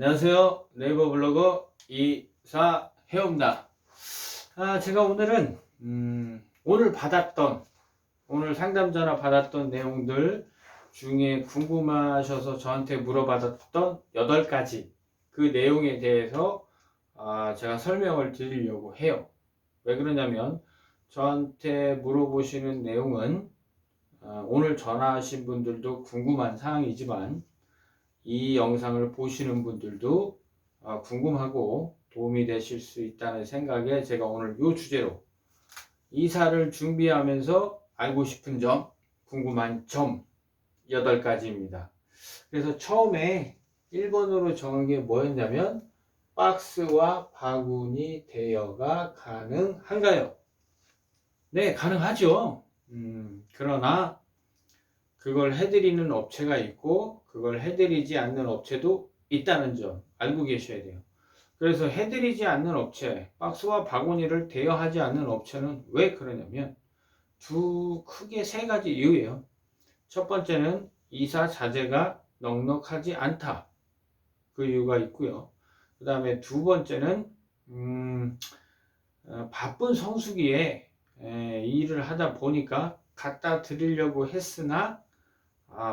안녕하세요. 네이버 블로거 이사해옵니다. 제가 오늘은 오늘 상담 전화 받았던 내용들 중에 궁금하셔서 저한테 물어받았던 8가지 그 내용에 대해서 제가 설명을 드리려고 해요. 왜 그러냐면 저한테 물어보시는 내용은 오늘 전화하신 분들도 궁금한 사항이지만 이 영상을 보시는 분들도 궁금하고 도움이 되실 수 있다는 생각에 제가 오늘 이 주제로 이사를 준비하면서 알고 싶은 점, 궁금한 점 8가지입니다. 그래서 처음에 1번으로 정한 게 뭐였냐면 박스와 바구니 대여가 가능한가요? 네, 가능하죠. 그러나 그걸 해드리는 업체가 있고 그걸 해드리지 않는 업체도 있다는 점 알고 계셔야 돼요. 그래서 해드리지 않는 업체, 박스와 바구니를 대여하지 않는 업체는 왜 그러냐면 크게 3가지 이유예요. 첫 번째는 이사 자재가 넉넉하지 않다. 그 이유가 있고요. 그 다음에 두 번째는 바쁜 성수기에 일을 하다 보니까 갖다 드리려고 했으나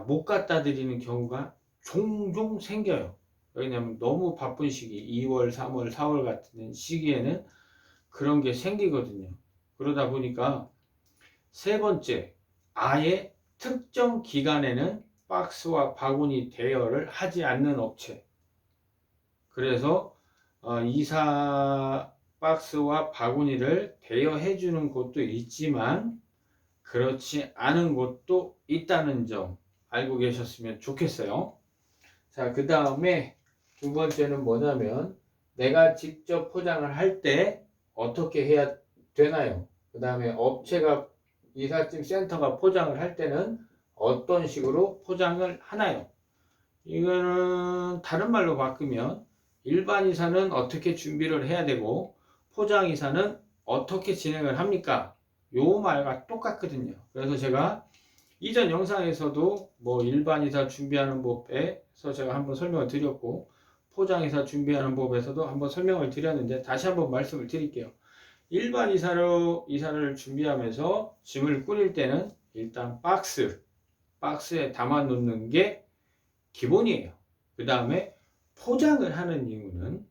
못 갖다 드리는 경우가 종종 생겨요. 왜냐하면 너무 바쁜 시기, 2월, 3월, 4월 같은 시기에는 그런 게 생기거든요. 그러다 보니까 세 번째, 아예 특정 기간에는 박스와 바구니 대여를 하지 않는 업체. 그래서 이사 박스와 바구니를 대여해 주는 곳도 있지만 그렇지 않은 곳도 있다는 점 알고 계셨으면 좋겠어요. 자, 그 다음에 두 번째는 뭐냐면 내가 직접 포장을 할 때 어떻게 해야 되나요? 그 다음에 업체가 이삿짐 센터가 포장을 할 때는 어떤 식으로 포장을 하나요? 이거는 다른 말로 바꾸면 일반 이사는 어떻게 준비를 해야 되고 포장 이사는 어떻게 진행을 합니까? 요 말과 똑같거든요. 그래서 제가 이전 영상에서도 뭐 일반 이사 준비하는 법에서 제가 한번 설명을 드렸고 포장 이사 준비하는 법에서도 한번 설명을 드렸는데 다시 한번 말씀을 드릴게요. 일반 이사를 준비하면서 짐을 꾸릴 때는 일단 박스에 담아 놓는 게 기본이에요. 그 다음에 포장을 하는 이유는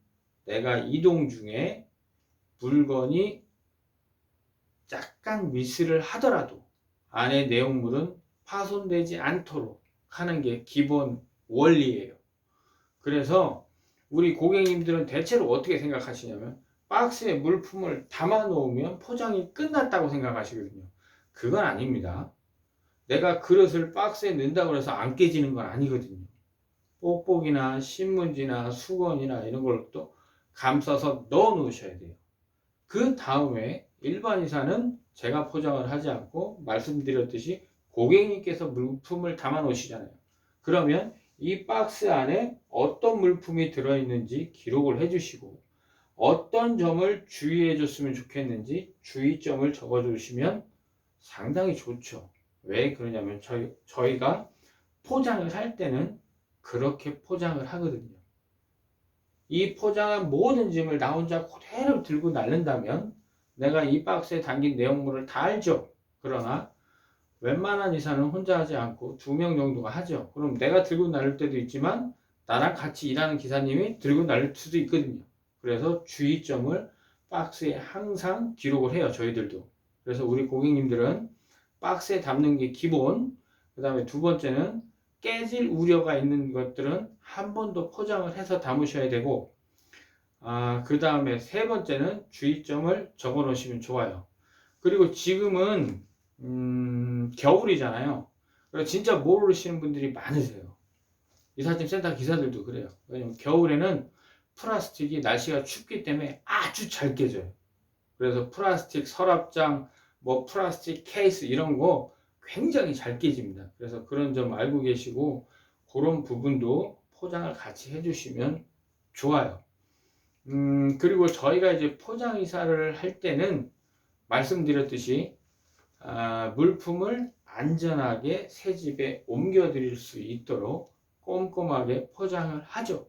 내가 이동 중에 물건이 약간 미스를 하더라도 안에 내용물은 파손되지 않도록 하는 게 기본 원리예요. 그래서 우리 고객님들은 대체로 어떻게 생각하시냐면 박스에 물품을 담아 놓으면 포장이 끝났다고 생각하시거든요. 그건 아닙니다. 내가 그릇을 박스에 넣는다고 해서 안 깨지는 건 아니거든요. 뽁뽁이나 신문지나 수건이나 이런 걸 또 감싸서 넣어 놓으셔야 돼요. 그 다음에 일반 이사는 제가 포장을 하지 않고 말씀드렸듯이 고객님께서 물품을 담아 놓으시잖아요. 그러면 이 박스 안에 어떤 물품이 들어있는지 기록을 해주시고 어떤 점을 주의해 줬으면 좋겠는지 주의점을 적어 주시면 상당히 좋죠. 왜 그러냐면 저희가 포장을 할 때는 그렇게 포장을 하거든요. 이 포장한 모든 짐을 나 혼자 그대로 들고 나른다면 내가 이 박스에 담긴 내용물을 다 알죠. 그러나 웬만한 이사는 혼자 하지 않고 2명 정도가 하죠. 그럼 내가 들고 나를 때도 있지만 나랑 같이 일하는 기사님이 들고 나를 수도 있거든요. 그래서 주의점을 박스에 항상 기록을 해요. 저희들도. 그래서 우리 고객님들은 박스에 담는 게 기본. 그 다음에 두 번째는 깨질 우려가 있는 것들은 한 번 더 포장을 해서 담으셔야 되고 그 다음에 세 번째는 주의점을 적어 놓으시면 좋아요. 그리고 지금은 겨울이잖아요. 그래서 진짜 모르시는 분들이 많으세요. 이삿짐 센터 기사들도 그래요. 왜냐면 겨울에는 플라스틱이 날씨가 춥기 때문에 아주 잘 깨져요. 그래서 플라스틱 서랍장, 뭐 플라스틱 케이스 이런 거 굉장히 잘 깨집니다. 그래서 그런 점 알고 계시고 그런 부분도 포장을 같이 해주시면 좋아요. 그리고 저희가 이제 포장 이사를 할 때는 말씀드렸듯이 물품을 안전하게 새 집에 옮겨 드릴 수 있도록 꼼꼼하게 포장을 하죠.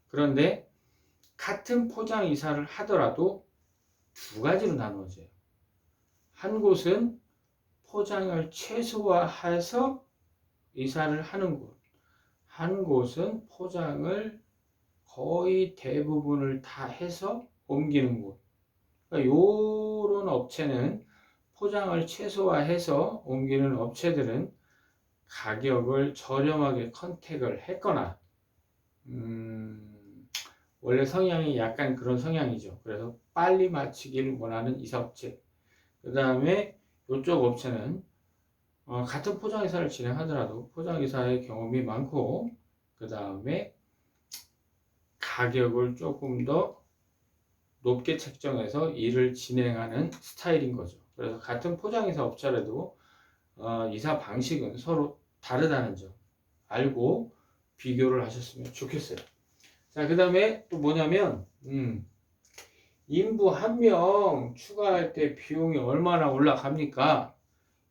그런데 같은 포장 이사를 하더라도 두 가지로 나누어져요. 한 곳은 포장을 최소화해서 이사를 하는 곳, 한 곳은 포장을 거의 대부분을 다 해서 옮기는 곳. 그러니까 요런 업체는 포장을 최소화해서 옮기는 업체들은 가격을 저렴하게 컨택을 했거나 원래 성향이 약간 그런 성향이죠. 그래서 빨리 마치기를 원하는 이사업체. 그 다음에 이쪽 업체는 같은 포장이사를 진행하더라도 포장이사의 경험이 많고 그 다음에 가격을 조금 더 높게 책정해서 일을 진행하는 스타일인 거죠. 그래서 같은 포장이사 업체라도 이사 방식은 서로 다르다는 점 알고 비교를 하셨으면 좋겠어요. 자, 그 다음에 또 뭐냐면 인부 한 명 추가할 때 비용이 얼마나 올라갑니까?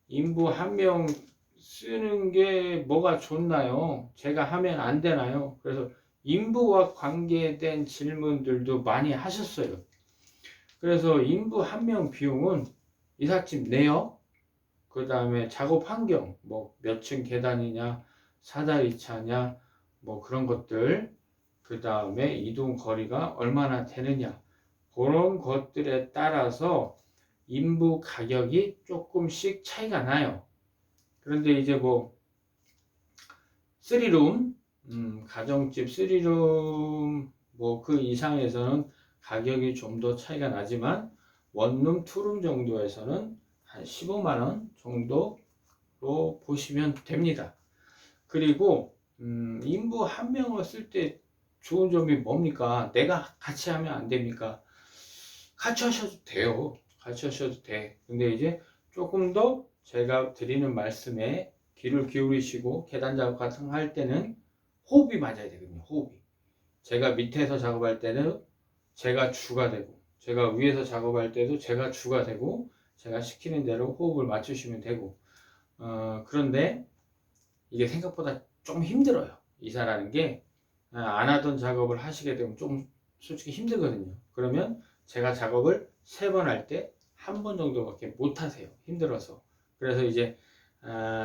인부 한 명 쓰는 게 뭐가 좋나요? 제가 하면 안 되나요? 그래서 인부와 관계된 질문들도 많이 하셨어요. 그래서 인부 한 명 비용은 이삿짐 내역, 그 다음에 작업 환경, 뭐 몇 층 계단이냐, 사다리차냐, 뭐 그런 것들, 그 다음에 이동 거리가 얼마나 되느냐, 그런 것들에 따라서 인부 가격이 조금씩 차이가 나요. 그런데 이제 뭐 3룸, 가정집 3룸 뭐 그 이상에서는 가격이 좀 더 차이가 나지만 원룸, 투룸 정도에서는 한 15만 원 정도로 보시면 됩니다. 그리고 인부 한 명을 쓸 때 좋은 점이 뭡니까? 내가 같이 하면 안 됩니까? 같이 하셔도 돼요. 같이 하셔도 돼. 근데 이제 조금 더 제가 드리는 말씀에 귀를 기울이시고 계단 작업 같은 거 할 때는 호흡이 맞아야 되거든요. 호흡이. 제가 밑에서 작업할 때는 제가 주가 되고 제가 위에서 작업할 때도 제가 주가 되고 제가 시키는 대로 호흡을 맞추시면 되고 그런데 이게 생각보다 좀 힘들어요. 이사라는 게 안 하던 작업을 하시게 되면 좀 솔직히 힘들거든요. 그러면 제가 작업을 3번 할 때 한 번 정도밖에 못 하세요. 힘들어서. 그래서 이제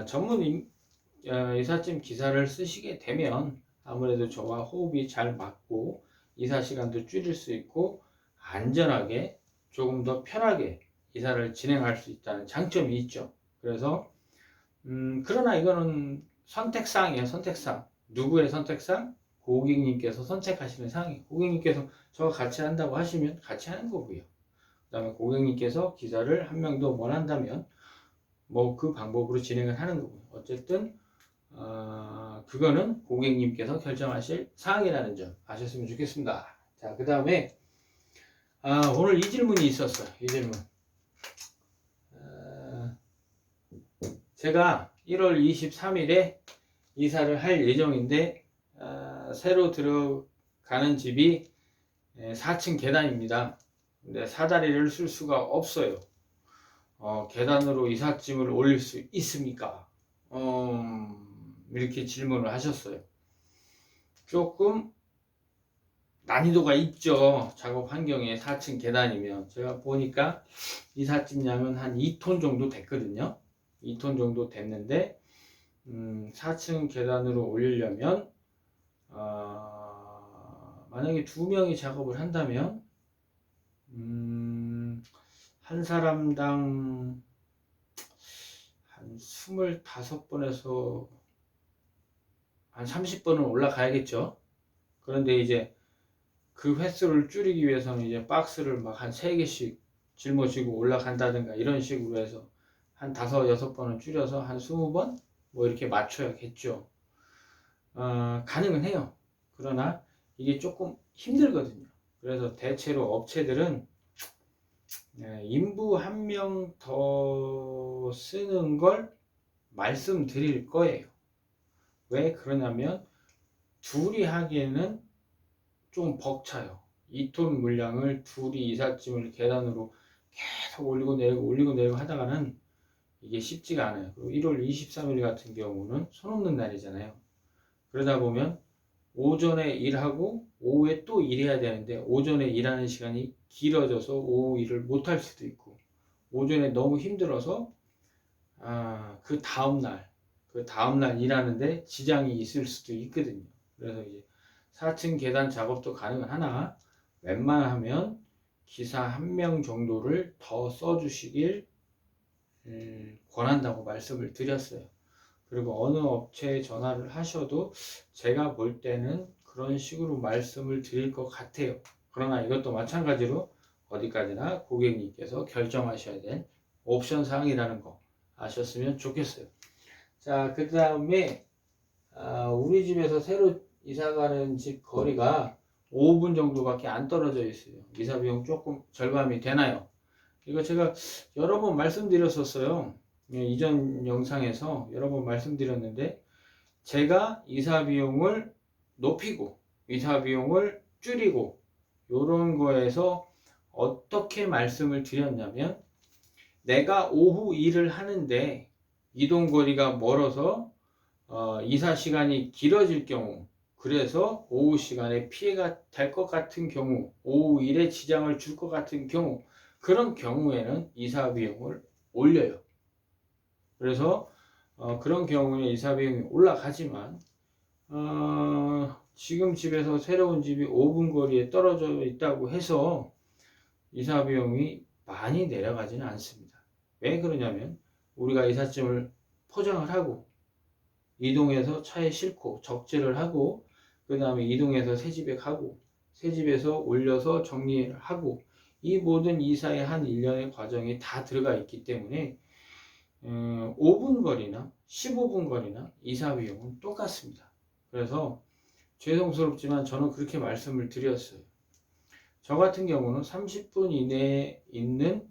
전문 이삿짐 기사를 쓰시게 되면 아무래도 저와 호흡이 잘 맞고 이사 시간도 줄일 수 있고 안전하게 조금 더 편하게 이사를 진행할 수 있다는 장점이 있죠. 그래서 그러나 이거는 선택사항이에요. 선택사항. 누구의 선택사항? 고객님께서 선택하시는 사항이에요. 고객님께서 저와 같이 한다고 하시면 같이 하는 거고요. 그 다음에 고객님께서 기사를 한 명 더 원한다면 뭐 그 방법으로 진행을 하는 거고요. 어쨌든 그거는 고객님께서 결정하실 사항이라는 점 아셨으면 좋겠습니다. 자, 그 다음에 오늘 이 질문이 있었어요. 이 질문. 제가 1월 23일에 이사를 할 예정인데 새로 들어가는 집이 4층 계단입니다. 근데 사다리를 쓸 수가 없어요. 계단으로 이삿짐을 올릴 수 있습니까? 이렇게 질문을 하셨어요. 조금 난이도가 있죠. 작업 환경에 4층 계단이면 제가 보니까 이삿짐 양은 한 2톤 정도 됐거든요. 2톤 정도 됐는데 4층 계단으로 올리려면 만약에 2명이 작업을 한다면 한 사람당 한 25번에서 한 30번은 올라가야겠죠. 그런데 이제 그 횟수를 줄이기 위해서는 이제 박스를 막 한 3개씩 짊어지고 올라간다든가 이런 식으로 해서 한 5, 6번은 줄여서 한 20번 뭐 이렇게 맞춰야겠죠. 가능은 해요. 그러나 이게 조금 힘들거든요. 그래서 대체로 업체들은 인부 한 명 더 쓰는 걸 말씀드릴 거예요. 왜 그러냐면 둘이 하기에는 좀 벅차요. 2톤 물량을 둘이 이삿짐을 계단으로 계속 올리고 내리고 하다가는 이게 쉽지가 않아요. 그리고 1월 23일 같은 경우는 손 없는 날이잖아요. 그러다 보면 오전에 일하고 오후에 또 일해야 되는데 오전에 일하는 시간이 길어져서 오후 일을 못할 수도 있고 오전에 너무 힘들어서 그 다음날 일하는데 지장이 있을 수도 있거든요. 그래서 이제 4층 계단 작업도 가능은 하나 웬만하면 기사 한 명 정도를 더 써주시길 권한다고 말씀을 드렸어요. 그리고 어느 업체에 전화를 하셔도 제가 볼 때는 그런 식으로 말씀을 드릴 것 같아요. 그러나 이것도 마찬가지로 어디까지나 고객님께서 결정하셔야 될 옵션 사항이라는 거 아셨으면 좋겠어요. 자, 그 다음에 우리 집에서 새로 이사가는 집 거리가 5분 정도밖에 안 떨어져 있어요. 이사 비용 조금 절감이 되나요? 이거 제가 여러 번 말씀드렸었어요. 이전 영상에서 여러 번 말씀드렸는데 제가 이사 비용을 높이고 이사 비용을 줄이고 이런 거에서 어떻게 말씀을 드렸냐면 내가 오후 일을 하는데 이동거리가 멀어서 이사 시간이 길어질 경우 그래서 오후 시간에 피해가 될 것 같은 경우 오후 일에 지장을 줄 것 같은 경우 그런 경우에는 이사 비용을 올려요. 그래서 그런 경우에 이사 비용이 올라가지만 지금 집에서 새로운 집이 5분 거리에 떨어져 있다고 해서 이사 비용이 많이 내려가지는 않습니다. 왜 그러냐면 우리가 이삿짐을 포장을 하고 이동해서 차에 싣고 적재를 하고 그 다음에 이동해서 새 집에 가고 새 집에서 올려서 정리를 하고 이 모든 이사의 한 일련의 과정이 다 들어가 있기 때문에 5분 거리나 15분 거리나 이사 비용은 똑같습니다. 그래서 죄송스럽지만 저는 그렇게 말씀을 드렸어요. 저 같은 경우는 30분 이내에 있는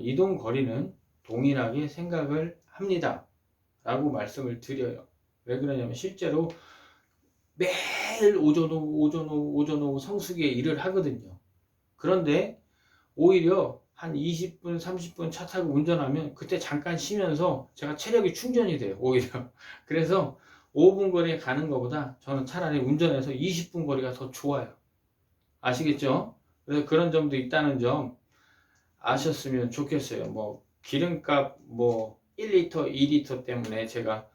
이동 거리는 동일하게 생각을 합니다. 라고 말씀을 드려요. 왜 그러냐면 실제로 매일 오전 오후 성수기에 일을 하거든요. 그런데 오히려 한 20분, 30분 차 타고 운전하면 그때 잠깐 쉬면서 제가 체력이 충전이 돼요. 오히려. 그래서 5분 거리에 가는 것보다 저는 차라리 운전해서 20분 거리가 더 좋아요. 아시겠죠? 그래서 그런 점도 있다는 점 아셨으면 좋겠어요. 뭐 기름값 뭐 1리터, 2리터 때문에 제가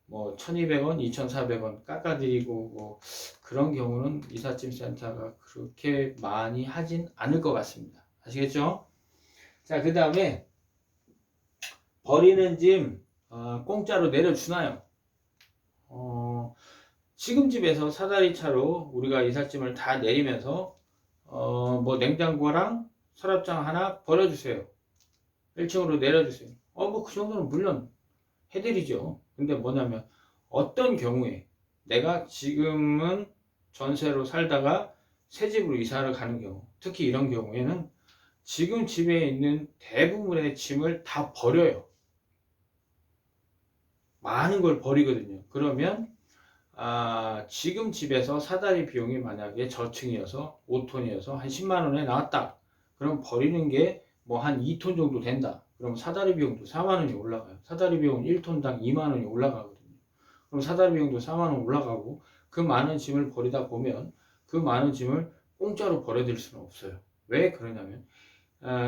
뭐 1200원, 2400원 깎아드리고 뭐 그런 경우는 이삿짐 센터가 그렇게 많이 하진 않을 것 같습니다. 아시겠죠? 자, 그 다음에 버리는 짐 공짜로 내려주나요? 지금 집에서 사다리 차로 우리가 이삿짐을 다 내리면서 뭐 냉장고랑 서랍장 하나 버려주세요. 1층으로 내려주세요. 뭐 그 정도는 물론 해드리죠. 근데 뭐냐면 어떤 경우에 내가 지금은 전세로 살다가 새 집으로 이사를 가는 경우 특히 이런 경우에는 지금 집에 있는 대부분의 짐을 다 버려요. 많은 걸 버리거든요. 그러면 지금 집에서 사다리 비용이 만약에 저층이어서 5톤이어서 한 10만 원에 나왔다. 그럼 버리는 게 뭐 한 2톤 정도 된다. 그럼 사다리 비용도 4만 원이 올라가요. 사다리 비용은 1톤당 2만 원이 올라가거든요. 그럼 사다리 비용도 4만 원 올라가고 그 많은 짐을 버리다 보면 그 많은 짐을 공짜로 버려드릴 수는 없어요. 왜 그러냐면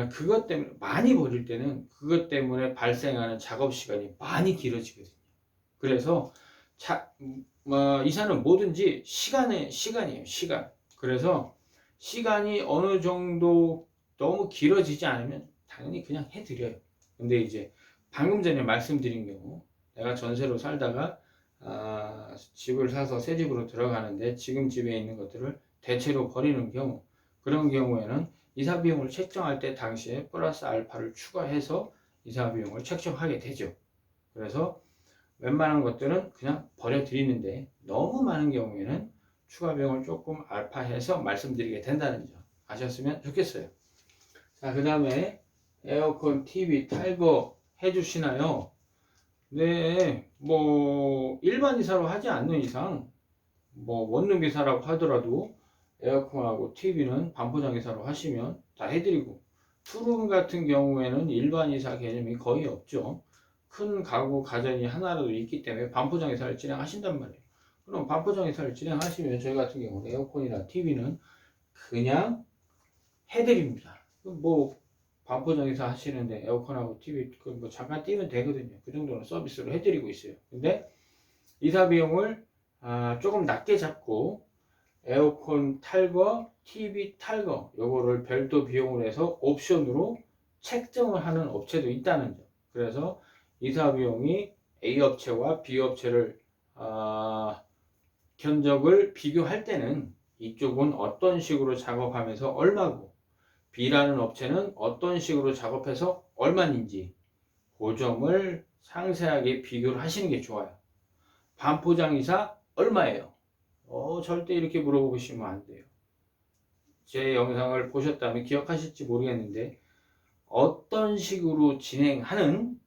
그것 때문에 많이 버릴 때는 그것 때문에 발생하는 작업 시간이 많이 길어지거든요. 그래서 이사는 뭐든지 시간이에요. 시간. 그래서 시간이 어느 정도 너무 길어지지 않으면 당연히 그냥 해드려요. 근데 이제 방금 전에 말씀드린 경우 내가 전세로 살다가 집을 사서 새 집으로 들어가는데 지금 집에 있는 것들을 대체로 버리는 경우 그런 경우에는 이사 비용을 책정할 때 당시에 플러스 알파를 추가해서 이사 비용을 책정하게 되죠. 그래서 웬만한 것들은 그냥 버려드리는데 너무 많은 경우에는 추가 비용을 조금 알파해서 말씀드리게 된다는 점 아셨으면 좋겠어요. 자, 그 다음에 에어컨, TV 탈거 해주시나요? 네, 뭐 일반 이사로 하지 않는 이상 뭐 원룸 이사라고 하더라도 에어컨하고 TV는 반포장 이사로 하시면 다 해드리고 투룸 같은 경우에는 일반 이사 개념이 거의 없죠. 큰 가구 가전이 하나라도 있기 때문에 반포장 이사를 진행하신단 말이에요. 그럼 반포장 이사를 진행하시면 저희 같은 경우는 에어컨이나 TV는 그냥 해드립니다. 뭐 반포장 이사 하시는데 에어컨하고 TV 뭐 잠깐 띄면 되거든요. 그 정도는 서비스로 해드리고 있어요. 근데 이사 비용을 조금 낮게 잡고 에어컨 탈거, TV 탈거 요거를 별도 비용을 해서 옵션으로 책정을 하는 업체도 있다는 점. 그래서 이사 비용이 A 업체와 B 업체를 견적을 비교할 때는 이쪽은 어떤 식으로 작업하면서 얼마고 B라는 업체는 어떤 식으로 작업해서 얼마인지 그 점을 상세하게 비교를 하시는 게 좋아요. 반포장이사 얼마예요? 절대 이렇게 물어보시면 안 돼요. 제 영상을 보셨다면 기억하실지 모르겠는데 어떤 식으로 진행하는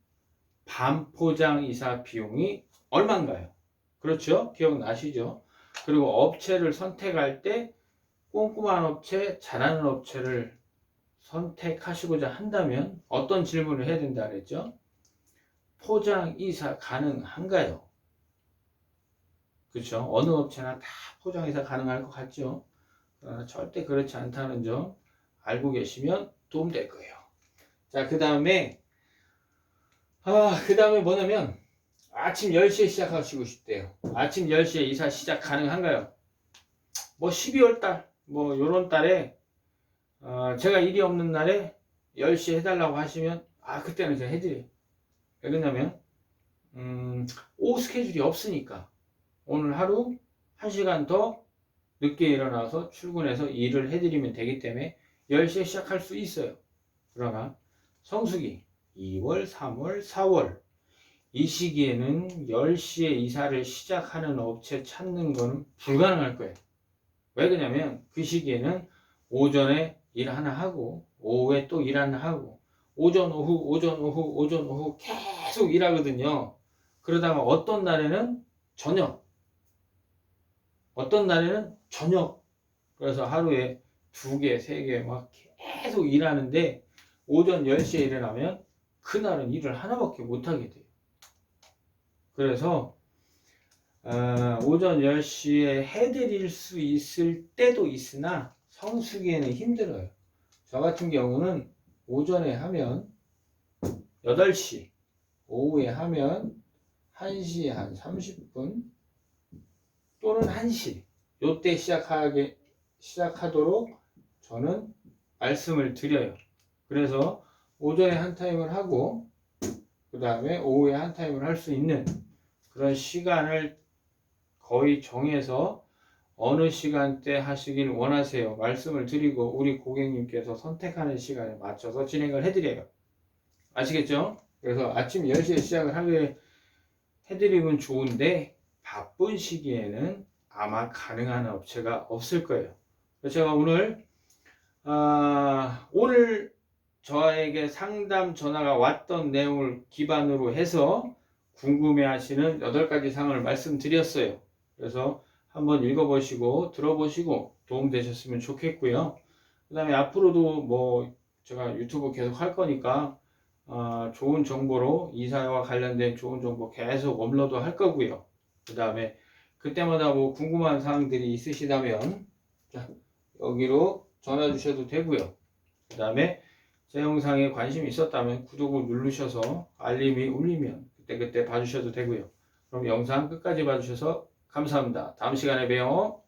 반포장 이사 비용이 얼마인가요? 그렇죠? 기억나시죠? 그리고 업체를 선택할 때 꼼꼼한 업체, 잘하는 업체를 선택하시고자 한다면 어떤 질문을 해야 된다 그랬죠? 포장 이사 가능한가요? 그렇죠? 어느 업체나 다 포장 이사 가능할 것 같죠? 절대 그렇지 않다는 점 알고 계시면 도움될 거예요. 자, 그 다음에 뭐냐면 아침 10시에 시작하시고 싶대요. 아침 10시에 이사 시작 가능한가요? 뭐 12월 달, 뭐 요런 달에 제가 일이 없는 날에 10시에 해달라고 하시면 그때는 제가 해드려요. 왜냐면 오후 스케줄이 없으니까 오늘 하루 1시간 더 늦게 일어나서 출근해서 일을 해드리면 되기 때문에 10시에 시작할 수 있어요. 그러나 성수기 2월, 3월, 4월 이 시기에는 10시에 이사를 시작하는 업체 찾는 건 불가능할 거예요. 왜 그러냐면 그 시기에는 오전에 일 하나 하고 오후에 또 일 하나 하고 오전 오후 계속 일하거든요. 그러다가 어떤 날에는 저녁 그래서 하루에 2개, 3개 막 계속 일하는데 오전 10시에 일어나면 그날은 일을 하나밖에 못하게 돼요. 그래서 오전 10시에 해드릴 수 있을 때도 있으나 성수기에는 힘들어요. 저 같은 경우는 오전에 하면 8시, 오후에 하면 1시 한 30분 또는 1시 요때 시작하도록 저는 말씀을 드려요. 그래서 오전에 한 타임을 하고 그 다음에 오후에 한 타임을 할 수 있는 그런 시간을 거의 정해서 어느 시간대 하시길 원하세요 말씀을 드리고 우리 고객님께서 선택하는 시간에 맞춰서 진행을 해드려요. 아시겠죠? 그래서 아침 10시에 시작을 하게 해드리면 좋은데 바쁜 시기에는 아마 가능한 업체가 없을 거예요. 제가 오늘 저에게 상담 전화가 왔던 내용을 기반으로 해서 궁금해하시는 8가지 사항을 말씀드렸어요. 그래서 한번 읽어보시고 들어보시고 도움되셨으면 좋겠고요. 그 다음에 앞으로도 뭐 제가 유튜브 계속 할 거니까 좋은 정보로 이사와 관련된 좋은 정보 계속 업로드 할 거고요. 그 다음에 그때마다 뭐 궁금한 사항들이 있으시다면 여기로 전화 주셔도 되고요. 그 다음에 제 영상에 관심이 있었다면 구독을 누르셔서 알림이 울리면 그때 봐주셔도 되고요. 그럼 영상 끝까지 봐주셔서 감사합니다. 다음 시간에 봬요.